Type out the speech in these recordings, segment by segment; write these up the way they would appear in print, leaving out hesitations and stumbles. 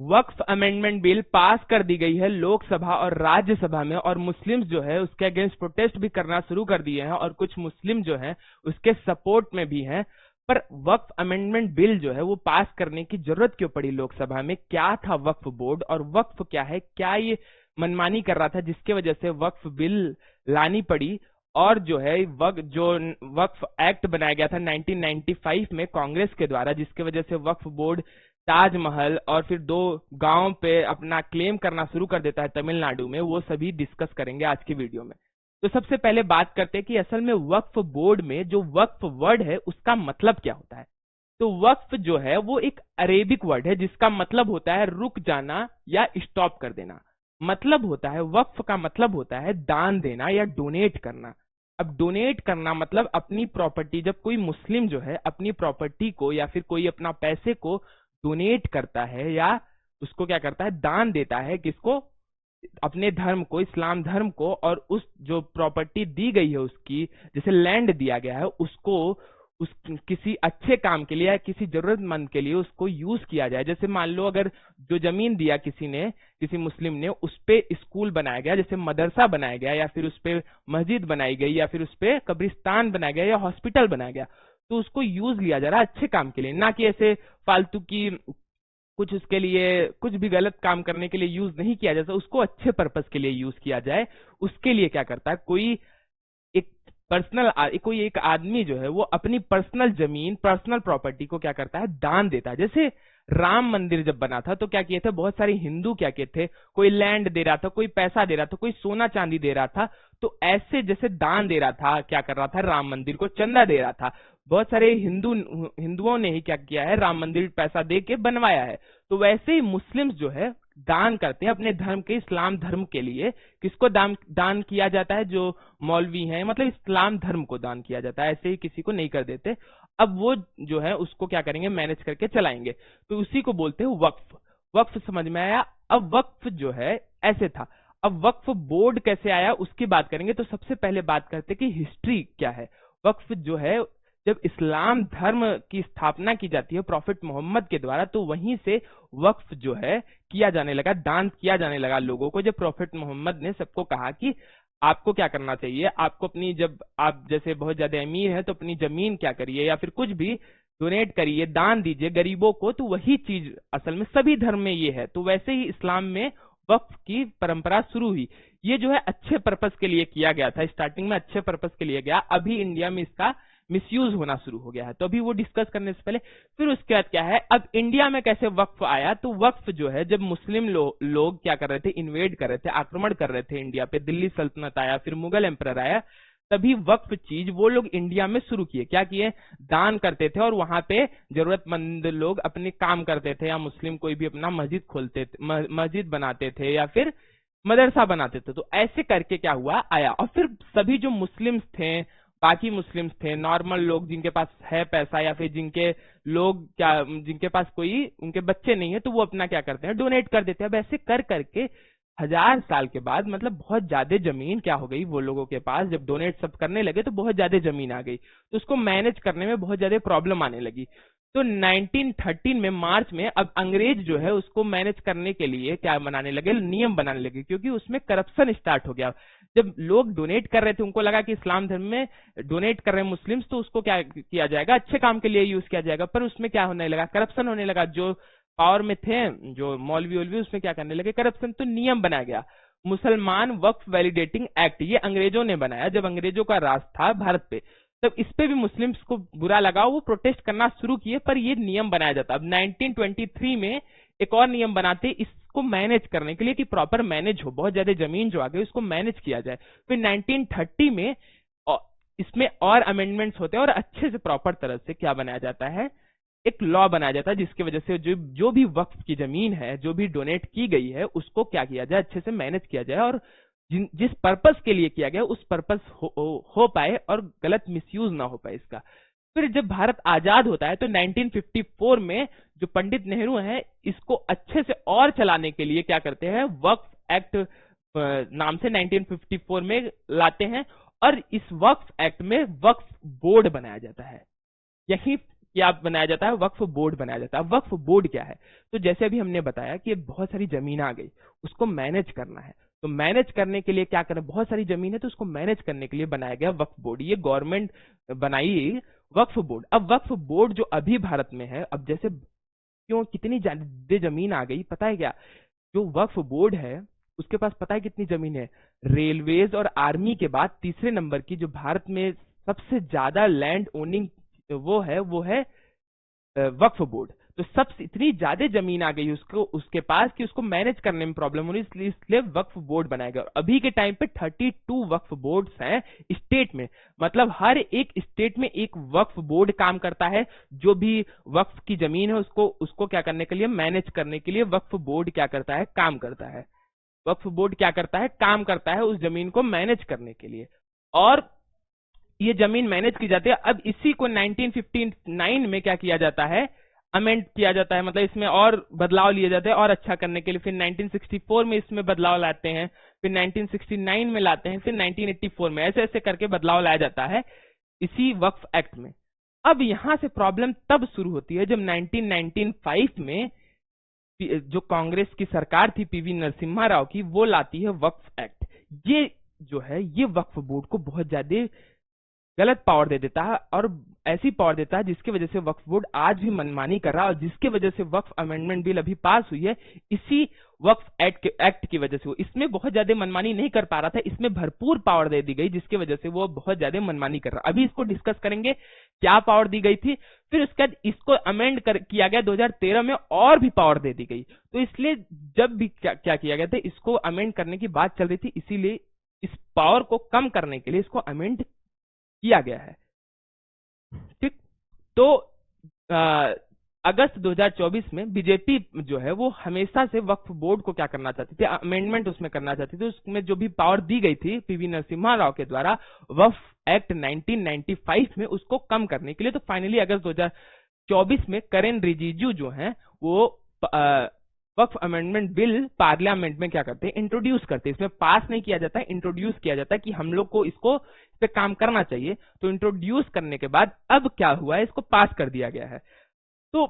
वक्फ amendment bill pass कर दी गई है लोकसभा और राज्यसभा में, और मुस्लिम्स जो है उसके अगेंस्ट प्रोटेस्ट भी करना शुरू कर दिए हैं, और कुछ मुस्लिम जो है उसके सपोर्ट में भी हैं। पर वक्फ अमेंडमेंट बिल जो है वो पास करने की जरूरत क्यों पड़ी लोकसभा में? क्या था वक्फ बोर्ड, और वक्फ क्या है? क्या ये मनमानी कर रहा था जिसके वजह से वक्फ बिल लानी पड़ी? और जो है वक्फ एक्ट बनाया गया था 1995 में कांग्रेस के द्वारा, जिसके वजह से वक्फ बोर्ड ताजमहल और फिर 2 गांव पे अपना क्लेम करना शुरू कर देता है तमिलनाडु में, वो सभी डिस्कस करेंगे आज की वीडियो में। तो सबसे पहले बात करते हैं कि असल में वक्फ बोर्ड में जो वक्फ वर्ड है उसका मतलब क्या होता है। तो वक्फ जो है वो एक अरेबिक वर्ड है जिसका मतलब होता है रुक जाना या स्टॉप कर देना। मतलब होता है, वक्फ का मतलब होता है दान देना या डोनेट करना। अब डोनेट करना मतलब अपनी प्रॉपर्टी, जब कोई मुस्लिम जो है अपनी प्रॉपर्टी को या फिर कोई अपना पैसे को डोनेट करता है या उसको क्या करता है, दान देता है, किसको? अपने धर्म को, इस्लाम धर्म को, और उस जो प्रॉपर्टी दी गई है उसकी, जैसे लैंड दिया गया है, उसको उस किसी अच्छे काम के लिए या किसी जरूरतमंद के लिए उसको यूज किया जाए। जैसे मान लो अगर जो जमीन दिया किसी ने, किसी मुस्लिम ने, उस पे स्कूल बनाया गया, जैसे मदरसा बनाया गया, या फिर उस पे मस्जिद बनाई गई, या फिर उस पे कब्रिस्तान बनाया गया या हॉस्पिटल बनाया गया, तो उसको यूज लिया जा रहा है अच्छे काम के लिए, ना कि ऐसे फालतू की कुछ उसके लिए कुछ भी गलत काम करने के लिए यूज नहीं किया जाता, उसको अच्छे पर्पस के लिए यूज किया जाए। उसके लिए क्या करता है, कोई एक आदमी जो है वो अपनी पर्सनल जमीन, पर्सनल प्रॉपर्टी को क्या करता है, दान देता है। जैसे राम मंदिर जब बना था तो क्या किए थे बहुत सारे हिंदू, क्या किए थे, कोई लैंड दे रहा था, कोई पैसा दे रहा था, कोई सोना चांदी दे रहा था, तो ऐसे जैसे दान दे रहा था, क्या कर रहा था, राम मंदिर को चंदा दे रहा था। बहुत सारे हिंदुओं ने ही क्या किया है, राम मंदिर पैसा दे के बनवाया है। तो वैसे ही मुस्लिम्स जो है दान करते हैं अपने धर्म के, इस्लाम धर्म के लिए। किसको दान किया जाता है? जो मौलवी हैं, मतलब इस्लाम धर्म को दान किया जाता है, ऐसे ही किसी को नहीं कर देते। अब वो जो है उसको क्या करेंगे, मैनेज करके चलाएंगे, तो उसी को बोलते हैं वक्फ। वक्फ समझ में आया? अब वक्फ जो है ऐसे था। अब वक्फ बोर्ड कैसे आया उसकी बात करेंगे। तो सबसे पहले बात करते हैं कि हिस्ट्री क्या है। वक्फ जो है, जब इस्लाम धर्म की स्थापना की जाती है प्रॉफिट मोहम्मद के द्वारा, तो वहीं से वक्फ जो है किया जाने लगा, दान किया जाने लगा लोगों को। जब प्रॉफिट मोहम्मद ने सबको कहा कि आपको क्या करना चाहिए, आपको अपनी, जब आप जैसे बहुत ज्यादा अमीर है तो अपनी जमीन क्या करिए या फिर कुछ भी डोनेट करिए, दान दीजिए गरीबों को, तो वही चीज असल में सभी धर्म में ये है। तो वैसे ही इस्लाम में वक्फ की परंपरा शुरू हुई। ये जो है अच्छे पर्पस के लिए किया गया था, स्टार्टिंग में अच्छे पर्पस के लिए गया, अभी इंडिया में इसका मिसयूज होना शुरू हो गया है, तो अभी वो डिस्कस करने से पहले फिर उसके बाद क्या है, अब इंडिया में कैसे वक्फ आया। तो वक्फ जो है, जब मुस्लिम लोग क्या कर रहे थे, इन्वेड कर रहे थे, आक्रमण कर रहे थे इंडिया पे, दिल्ली सल्तनत आया, फिर मुगल एम्परर आया, तभी वक्फ चीज वो लोग इंडिया में शुरू किए। क्या किए? दान करते थे, और वहां पे जरूरतमंद लोग अपने काम करते थे, या मुस्लिम कोई भी अपना मस्जिद खोलते थे, मस्जिद बनाते थे, या फिर मदरसा बनाते थे। तो ऐसे करके क्या हुआ, आया। और फिर सभी जो मुस्लिम्स थे, बाकी मुस्लिम्स थे, नॉर्मल लोग जिनके पास है पैसा, या फिर जिनके पास कोई उनके बच्चे नहीं है, तो वो अपना क्या करते हैं, डोनेट कर देते हैं। अब ऐसे कर करके 1000 साल के बाद, मतलब बहुत ज्यादा जमीन क्या हो गई वो लोगों के पास, जब डोनेट सब करने लगे तो बहुत ज्यादा जमीन आ गई, तो उसको मैनेज करने में बहुत ज्यादा प्रॉब्लम आने लगी। तो 1913 में मार्च में अब अंग्रेज जो है उसको मैनेज करने के लिए क्या बनाने लगे, नियम बनाने लगे, क्योंकि उसमें करप्शन स्टार्ट हो गया। जब लोग डोनेट कर रहे थे, उनको लगा कि इस्लाम धर्म में डोनेट कर रहे हैं मुस्लिम्स, तो उसको क्या किया जाएगा, अच्छे काम के लिए यूज किया जाएगा। पर उसमें क्या होने लगा, करप्शन होने लगा। जो पावर में थे, जो मौलवी वोलवी, उसमें क्या करने लगे, करप्शन। तो नियम बनाया गया, मुसलमान वक्फ वैलिडेटिंग एक्ट, ये अंग्रेजों ने बनाया। जब अंग्रेजों का राज था भारत पे, तब इस पे भी मुस्लिम्स को बुरा लगा, वो प्रोटेस्ट करना शुरू किए, पर ये नियम बनाया जाता। अब 1923 में एक और नियम बनाते इसको मैनेज करने के लिए, कि प्रॉपर मैनेज हो, बहुत ज्यादा जमीन जो आ गई उसको मैनेज किया जाए। फिर 1930 में इसमें और अमेंडमेंट्स होते हैं, और अच्छे से प्रॉपर तरह से क्या बनाया जाता है, एक लॉ बनाया जाता है, जिसकी वजह से जो भी वक्फ की जमीन है, जो भी डोनेट की गई है, उसको क्या किया जाए, अच्छे से मैनेज किया जाए, और जिस पर्पस के लिए किया गया उस पर्पस हो पाए, और गलत मिसयूज ना हो पाए इसका। फिर जब भारत आजाद होता है तो 1954 में जो पंडित नेहरू हैं, इसको अच्छे से और चलाने के लिए क्या करते हैं, वक्फ एक्ट नाम से 1954 में लाते हैं, और इस वक्फ एक्ट में वक्फ बोर्ड बनाया जाता है। यही क्या बनाया जाता है, वक्फ बोर्ड बनाया जाता है। वक्फ बोर्ड क्या है, तो जैसे अभी हमने बताया कि बहुत सारी जमीन आ गई, उसको मैनेज करना है, तो मैनेज करने के लिए क्या करें, बहुत सारी जमीन है तो उसको मैनेज करने के लिए बनाया गया वक्फ बोर्ड। ये गवर्नमेंट बनाई वक्फ बोर्ड। अब वक्फ बोर्ड जो अभी भारत में है, अब जैसे क्यों कितनी ज्यादा जमीन आ गई पता है क्या, जो वक्फ बोर्ड है उसके पास पता है कितनी जमीन है, रेलवेज और आर्मी के बाद तीसरे नंबर की जो भारत में सबसे ज्यादा लैंड ओनिंग वो है वक्फ बोर्ड। तो सबसे इतनी ज्यादा जमीन आ गई उसको उसके पास कि उसको मैनेज करने में प्रॉब्लम हो रही, इसलिए वक्फ बोर्ड बनाया गया। और अभी के टाइम पे 32 वक्फ बोर्ड्स हैं स्टेट में, मतलब हर एक स्टेट में एक वक्फ बोर्ड काम करता है। जो भी वक्फ की जमीन है उसको उसको क्या करने के लिए, मैनेज करने के लिए वक्फ बोर्ड क्या करता है, काम करता है। वक्फ बोर्ड क्या करता है, काम करता है उस जमीन को मैनेज करने के लिए, और ये जमीन मैनेज की जाती है। अब इसी को 1959 में क्या किया जाता है, अमेंड किया जाता है, मतलब इसमें और बदलाव लिए जाते हैं और अच्छा करने के लिए। फिर 1964 में इसमें बदलाव लाते हैं, फिर 1969 में लाते हैं, फिर 1984 में, ऐसे ऐसे करके बदलाव लाया जाता है इसी वक्फ एक्ट में। अब यहां से प्रॉब्लम तब शुरू होती है जब 1995 में जो कांग्रेस की सरकार थी पीवी नरसिम्हा राव की, वो लाती है वक्फ एक्ट। ये जो है ये वक्फ बोर्ड को बहुत ज्यादा गलत पावर दे देता है, और ऐसी पावर देता है जिसकी वजह से वक्फ बोर्ड आज भी मनमानी कर रहा है, और जिसकी वजह से वक्फ अमेंडमेंट बिल अभी पास हुई है इसी वक्फ एक्ट की वजह से। वो इसमें बहुत ज्यादा मनमानी नहीं कर पा रहा था, इसमें भरपूर पावर दे दी गई जिसकी वजह से वो बहुत ज्यादा मनमानी कर रहा है। अभी इसको डिस्कस करेंगे क्या पावर दी गई थी, फिर उसके बाद इसको अमेंड किया गया 2013 में, और भी पावर दे दी गई। तो इसलिए जब भी क्या किया गया था, इसको अमेंड करने की बात चल रही थी, इसीलिए इस पावर को कम करने के लिए इसको अमेंड किया गया है। ठीक, तो अगस्त 2024 में बीजेपी जो है वो हमेशा से वक्फ बोर्ड को क्या करना चाहती थी, अमेंडमेंट उसमें करना चाहती थी। उसमें जो भी पावर दी गई थी पीवी नरसिम्हा राव के द्वारा वक्फ एक्ट 1995 में, उसको कम करने के लिए। तो फाइनली अगस्त 2024 में करेन रिजिजू जो है वो वक्फ अमेंडमेंट बिल पार्लियामेंट में क्या करते हैं, इंट्रोड्यूस करते हैं। इसमें पास नहीं किया जाता है, इंट्रोड्यूस किया जाता है कि हम लोग को इसको इस पे काम करना चाहिए। तो इंट्रोड्यूस करने के बाद अब क्या हुआ है, इसको पास कर दिया गया है। तो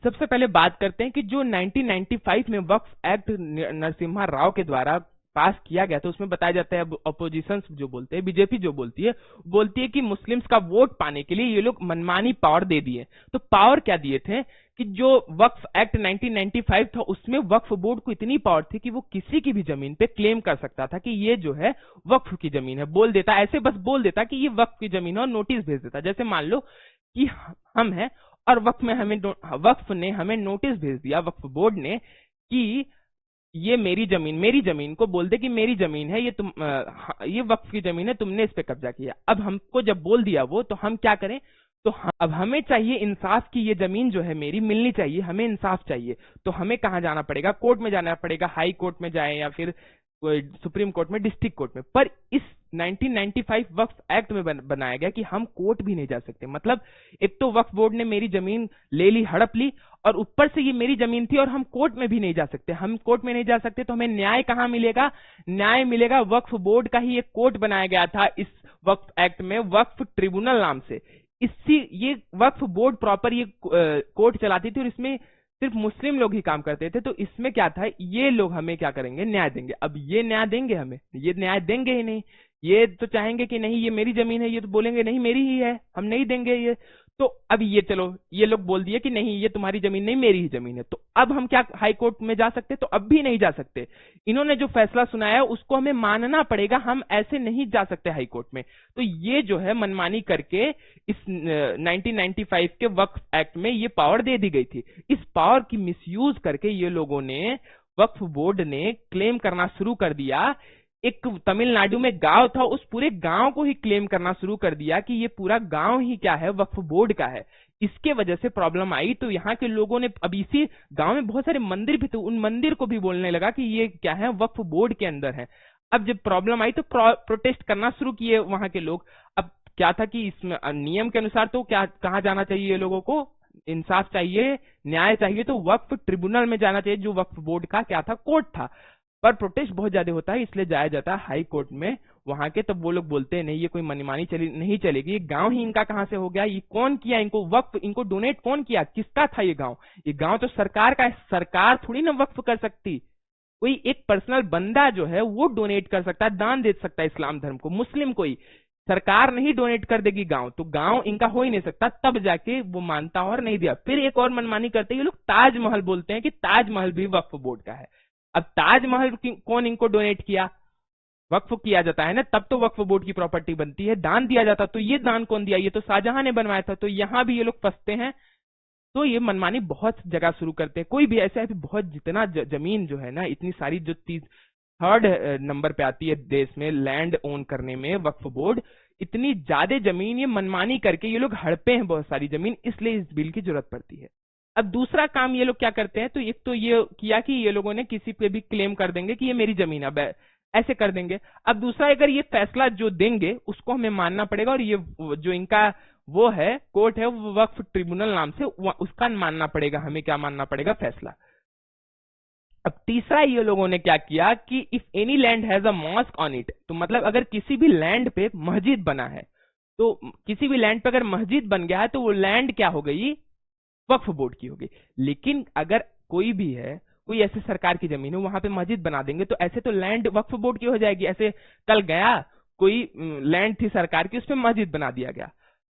सबसे पहले बात करते हैं कि जो 1995 में वक्फ एक्ट नरसिम्हा राव के द्वारा पास किया गया था, उसमें बताया जाता है, अपोजिशन जो बोलते हैं, बीजेपी जो बोलती है कि मुस्लिम्स का वोट पाने के लिए ये लोग मनमानी पावर दे दिए। तो पावर क्या दिए थे कि जो वक्फ एक्ट 1995 था उसमें वक्फ बोर्ड को इतनी पावर थी कि वो किसी की भी जमीन पे क्लेम कर सकता था कि ये जो है वक्फ की जमीन है, बोल देता, ऐसे बस बोल देता कि ये वक्फ की जमीन है और नोटिस भेज देता। जैसे मान लो कि हम हैं और वक्फ ने हमें नोटिस भेज दिया, वक्फ बोर्ड ने, कि ये मेरी जमीन को बोल दे कि मेरी जमीन है, ये वक्फ की जमीन है, तुमने इस पे कब्जा किया। अब हमको जब बोल दिया वो, तो हम क्या करें, तो अब हमें चाहिए इंसाफ की ये जमीन जो है मेरी मिलनी चाहिए, हमें इंसाफ चाहिए। तो हमें कहां जाना पड़ेगा, कोर्ट में जाना पड़ेगा, हाई कोर्ट में जाए या फिर सुप्रीम कोर्ट में, डिस्ट्रिक्ट कोर्ट में। पर इस 1995 वक्फ एक्ट में बनाया गया कि हम कोर्ट भी नहीं जा सकते। मतलब एक तो वक्फ बोर्ड ने मेरी जमीन ले ली, हड़प ली, और ऊपर से ये मेरी जमीन थी और हम कोर्ट में भी नहीं जा सकते। हम कोर्ट में नहीं जा सकते तो हमें न्याय कहां मिलेगा, न्याय मिलेगा वक्फ बोर्ड का ही एक कोर्ट बनाया गया था इस वक्फ एक्ट में, वक्फ ट्रिब्यूनल नाम से। ये वक्फ बोर्ड प्रॉपर ये कोर्ट चलाती थी और इसमें सिर्फ मुस्लिम लोग ही काम करते थे। तो इसमें क्या था, ये लोग हमें क्या करेंगे, न्याय देंगे। अब ये न्याय देंगे हमें, ये न्याय देंगे ही नहीं। ये तो चाहेंगे कि नहीं ये मेरी जमीन है, ये तो बोलेंगे नहीं मेरी ही है, हम नहीं देंगे ये। तो अब ये चलो ये लोग बोल दिए कि नहीं ये तुम्हारी जमीन नहीं मेरी ही जमीन है। तो अब हम क्या हाई कोर्ट में जा सकते, तो अब भी नहीं जा सकते। इन्होंने जो फैसला सुनाया उसको हमें मानना पड़ेगा, हम ऐसे नहीं जा सकते हाई कोर्ट में। तो ये जो है मनमानी करके इस 1995 के वक्फ एक्ट में ये पावर दे दी गई थी। इस पावर की मिसयूज करके ये लोगों ने, वक्फ बोर्ड ने क्लेम करना शुरू कर दिया। एक तमिलनाडु में गांव था, उस पूरे गांव को ही क्लेम करना शुरू कर दिया कि ये पूरा गांव ही क्या है, वक्फ बोर्ड का है। इसके वजह से प्रॉब्लम आई। तो यहाँ के लोगों ने, अब इसी गांव में बहुत सारे मंदिर भी थे, उन मंदिर को भी बोलने लगा कि ये क्या है, वक्फ बोर्ड के अंदर है। अब जब प्रॉब्लम आई तो प्रोटेस्ट करना शुरू किए वहां के लोग। अब क्या था कि इसमें नियम के अनुसार तो क्या कहाँ जाना चाहिए, लोगों को इंसाफ चाहिए, न्याय चाहिए, तो वक्फ ट्रिब्यूनल में जाना चाहिए, जो वक्फ बोर्ड का क्या था, कोर्ट था। पर प्रोटेस्ट बहुत ज्यादा होता है, इसलिए जाया जाता है हाई कोर्ट में वहां के, तब वो लोग बोलते हैं नहीं ये कोई मनमानी चली नहीं चलेगी, ये गांव ही इनका कहां से हो गया, ये कौन किया इनको वक्फ, इनको डोनेट कौन किया, किसका था ये गांव तो सरकार का है, सरकार थोड़ी ना वक्फ कर सकती, कोई एक पर्सनल बंदा जो है वो डोनेट कर सकता है, दान दे सकता है इस्लाम धर्म को, मुस्लिम कोई, सरकार नहीं डोनेट कर देगी गांव, तो गांव इनका हो ही नहीं सकता, तब जाके वो मानता और नहीं दिया। फिर एक और मनमानी करते हैं ये लोग, ताजमहल बोलते हैं कि ताजमहल भी वक्फ बोर्ड का है। अब ताजमहल कौन इनको डोनेट किया, वक्फ किया जाता है ना, तब तो वक्फ बोर्ड की प्रॉपर्टी बनती है, दान दिया जाता, तो ये दान कौन दिया, ये तो शाहजहां ने बनवाया था, तो यहां भी ये लोग फंसते हैं। तो ये मनमानी बहुत जगह शुरू करते हैं, कोई भी ऐसा है बहुत, जितना जमीन जो है ना, इतनी सारी जो थर्ड नंबर पे आती है देश में लैंड ओन करने में वक्फ बोर्ड, इतनी ज्यादा जमीन ये मनमानी करके ये लोग हड़पे हैं बहुत सारी जमीन, इसलिए इस बिल की जरूरत पड़ती है। अब दूसरा काम ये लोग क्या करते हैं, तो एक तो ये किया कि ये लोगों ने किसी पे भी क्लेम कर देंगे कि ये मेरी जमीन है, अब ऐसे कर देंगे। अब दूसरा, अगर ये फैसला जो देंगे उसको हमें मानना पड़ेगा, और ये जो इनका वो है कोर्ट है, वो वक्फ ट्रिब्यूनल नाम से, उसका मानना पड़ेगा, हमें क्या मानना पड़ेगा, फैसला। अब तीसरा ये लोगों ने क्या किया कि if any land has a mosque on it, तो मतलब अगर किसी भी लैंड पे मस्जिद बना है, तो किसी भी लैंड पे अगर मस्जिद बन गया है तो वो लैंड क्या हो गई, वक्फ बोर्ड की हो गई। लेकिन अगर कोई भी है, कोई ऐसे सरकार की जमीन है, वहां पे मस्जिद बना देंगे तो ऐसे तो लैंड वक्फ बोर्ड की हो जाएगी। ऐसे कल गया कोई लैंड थी सरकार की, उस पर मस्जिद बना दिया गया,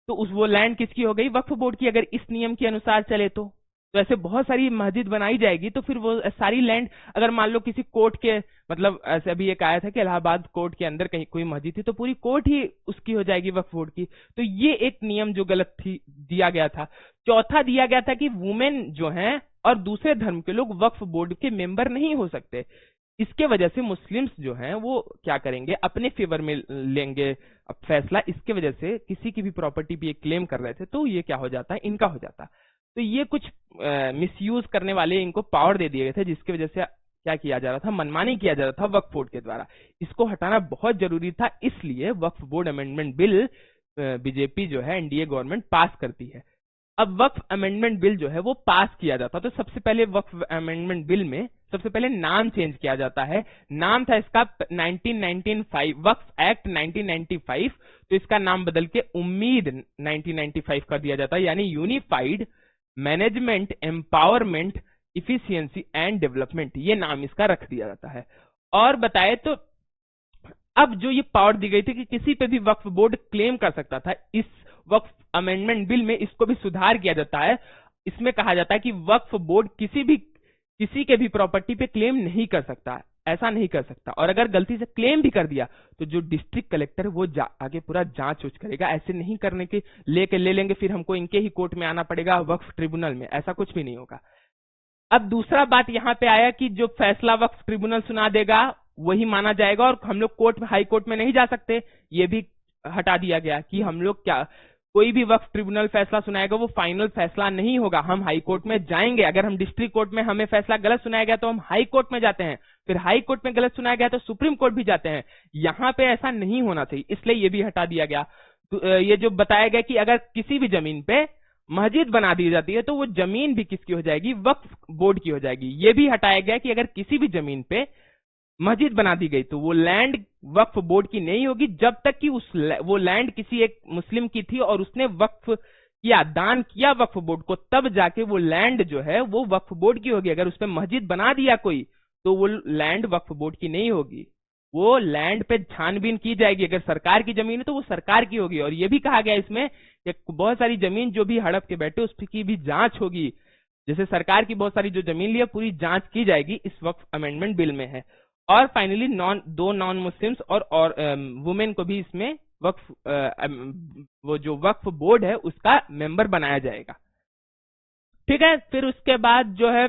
तो उस वो लैंड किसकी हो गई, वक्फ बोर्ड की, अगर इस नियम के अनुसार चले तो ऐसे बहुत सारी मस्जिद बनाई जाएगी, तो फिर वो सारी लैंड, अगर मान लो किसी कोर्ट के, मतलब ऐसे अभी एक आया था कि इलाहाबाद कोर्ट के अंदर कहीं कोई मस्जिद थी, तो पूरी कोर्ट ही उसकी हो जाएगी वक्फ बोर्ड की। तो ये एक नियम जो गलत थी दिया गया था। चौथा दिया गया था कि वुमेन जो हैं और दूसरे धर्म के लोग वक्फ बोर्ड के मेंबर नहीं हो सकते। इसके वजह से मुस्लिम्स जो हैं वो क्या करेंगे, अपने फेवर में लेंगे अब फैसला, इसके वजह से किसी की भी प्रॉपर्टी पे क्लेम कर रहे थे तो ये क्या हो जाता है, इनका हो जाता। तो ये कुछ मिसयूज करने वाले इनको पावर दे दिए गए थे, जिसकी वजह से क्या किया जा रहा था, मनमानी किया जा रहा था वक्फ बोर्ड के द्वारा। इसको हटाना बहुत जरूरी था, इसलिए वक्फ बोर्ड अमेंडमेंट बिल बीजेपी जो है एनडीए गवर्नमेंट पास करती है। अब वक्फ अमेंडमेंट बिल जो है वो पास किया जाता, तो सबसे पहले वक्फ अमेंडमेंट बिल में सबसे पहले नाम चेंज किया जाता है। नाम था इसका 1995 वक्फ एक्ट 1995, तो इसका नाम बदल के उम्मीद 1995 कर दिया जाता है, यानी unified management empowerment efficiency and development, ये नाम इसका रख दिया जाता है। और बताए तो अब जो ये पावर दी गई थी कि किसी पे भी वक्फ बोर्ड क्लेम कर सकता था, इस वक्फ अमेंडमेंट बिल में इसको भी सुधार किया जाता है। इसमें कहा जाता है कि वक्फ बोर्ड किसी के भी प्रॉपर्टी पे क्लेम नहीं कर सकता, ऐसा नहीं कर सकता, और अगर गलती से क्लेम भी कर दिया तो जो डिस्ट्रिक्ट कलेक्टर वो आगे पूरा जांच उच करेगा। ऐसे नहीं करने के ले लेंगे फिर हमको इनके ही कोर्ट में आना पड़ेगा वक्फ ट्रिब्यूनल में, ऐसा कुछ भी नहीं होगा। अब दूसरा बात यहाँ पे आया कि जो फैसला वक्फ ट्रिब्यूनल सुना देगा वही माना जाएगा, और हम लोग कोर्ट में, हाई कोर्ट में नहीं जा सकते, ये भी हटा दिया गया कि हम लोग क्या, कोई भी वक्फ ट्रिब्यूनल फैसला सुनाएगा वो फाइनल फैसला नहीं होगा, हम हाई कोर्ट में जाएंगे। अगर हम डिस्ट्रिक्ट कोर्ट में हमें फैसला गलत सुनाया गया तो हम हाई कोर्ट में जाते हैं, फिर हाई कोर्ट में गलत सुनाया गया तो सुप्रीम कोर्ट भी जाते हैं। यहाँ पे ऐसा नहीं होना चाहिए, इसलिए ये भी हटा दिया गया। तो ये जो बताया गया कि अगर किसी भी जमीन पे मस्जिद बना दी जाती है तो वो जमीन भी किसकी हो जाएगी, वक्फ बोर्ड की हो जाएगी। ये भी हटाया गया कि अगर किसी भी जमीन पे मस्जिद बना दी गई तो वो लैंड वक्फ बोर्ड की नहीं होगी, जब तक कि वो लैंड किसी एक मुस्लिम की थी और उसने वक्फ किया, दान किया वक्फ बोर्ड को, तब जाके वो लैंड जो है वो वक्फ बोर्ड की होगी। अगर उस पर मस्जिद बना दिया कोई तो वो लैंड वक्फ बोर्ड की नहीं होगी, वो लैंड पे छानबीन की जाएगी। अगर सरकार की जमीन है तो वो सरकार की होगी। और ये भी कहा गया इसमें कि बहुत सारी जमीन जो भी हड़प के बैठे उसकी भी जांच होगी, जैसे सरकार की बहुत सारी जो जमीन ली है पूरी जांच की जाएगी, इस वक्फ अमेंडमेंट बिल में है। और फाइनली दो नॉन मुस्लिम्स और वुमेन को भी इसमें वक्फ वो जो वक्फ बोर्ड है उसका मेंबर बनाया जाएगा। ठीक है, फिर उसके बाद जो है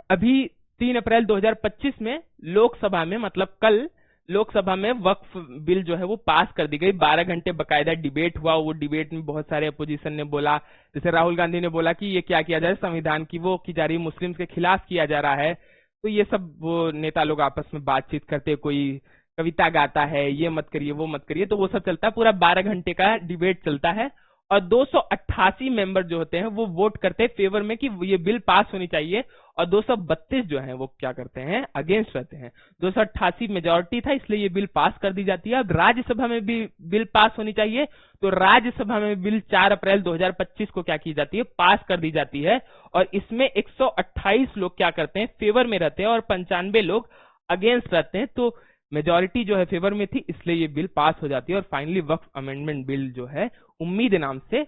अभी 3 अप्रैल 2025 में लोकसभा में, मतलब कल लोकसभा में वक्फ बिल जो है वो पास कर दी गई। 12 घंटे बकायदा डिबेट हुआ। वो डिबेट में बहुत सारे अपोजिशन ने बोला, जैसे राहुल गांधी ने बोला कि ये क्या किया जा रहा है, संविधान की वो की जा रही, मुस्लिम्स के खिलाफ किया जा रहा है। तो ये सब वो नेता लोग आपस में बातचीत करते, कोई कविता गाता है, ये मत करिए वो मत करिए, तो वो सब चलता है। पूरा 12 घंटे का डिबेट चलता है और 288 मेंबर जो होते हैं वो वोट करते हैं फेवर में कि ये बिल पास होनी चाहिए, और 232 जो है वो क्या करते हैं, अगेंस्ट रहते हैं। 288 मेजोरिटी था, इसलिए ये बिल पास कर दी जाती है। अब राज्यसभा में भी बिल पास होनी चाहिए, तो राज्यसभा में बिल 4 अप्रैल 2025 को क्या की जाती है, पास कर दी जाती है। और इसमें 128 लोग क्या करते हैं, फेवर में रहते हैं, और 95 लोग अगेंस्ट रहते हैं। तो मेजोरिटी जो है फेवर में थी, इसलिए ये बिल पास हो जाती है। और फाइनली वक्फ अमेंडमेंट बिल जो है उम्मीद नाम से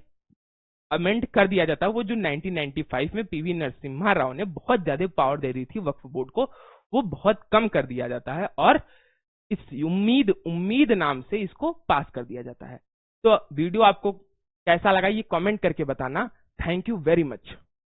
अमेंड कर दिया जाता है। वो जो 1995 में पीवी नरसिम्हा राव ने बहुत ज्यादा पावर दे दी थी वक्फ बोर्ड को, वो बहुत कम कर दिया जाता है, और इस उम्मीद नाम से इसको पास कर दिया जाता है। तो वीडियो आपको कैसा लगा ये कमेंट करके बताना। Thank you very much.